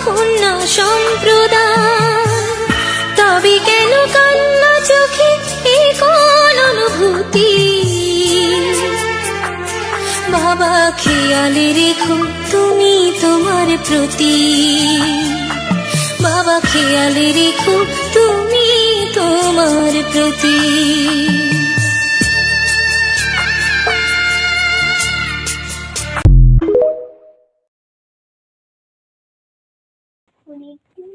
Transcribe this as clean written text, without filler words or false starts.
কন্যা সম্প্রদায়। তবে কেন কান্না চোখে এ কোন অনুভূতি? বাবা খেয়ালে রেখো তুমি তোমার প্রতি, বাবা খেয়ালে রেখো তুমি তোমার প্রতি। অনেকদিন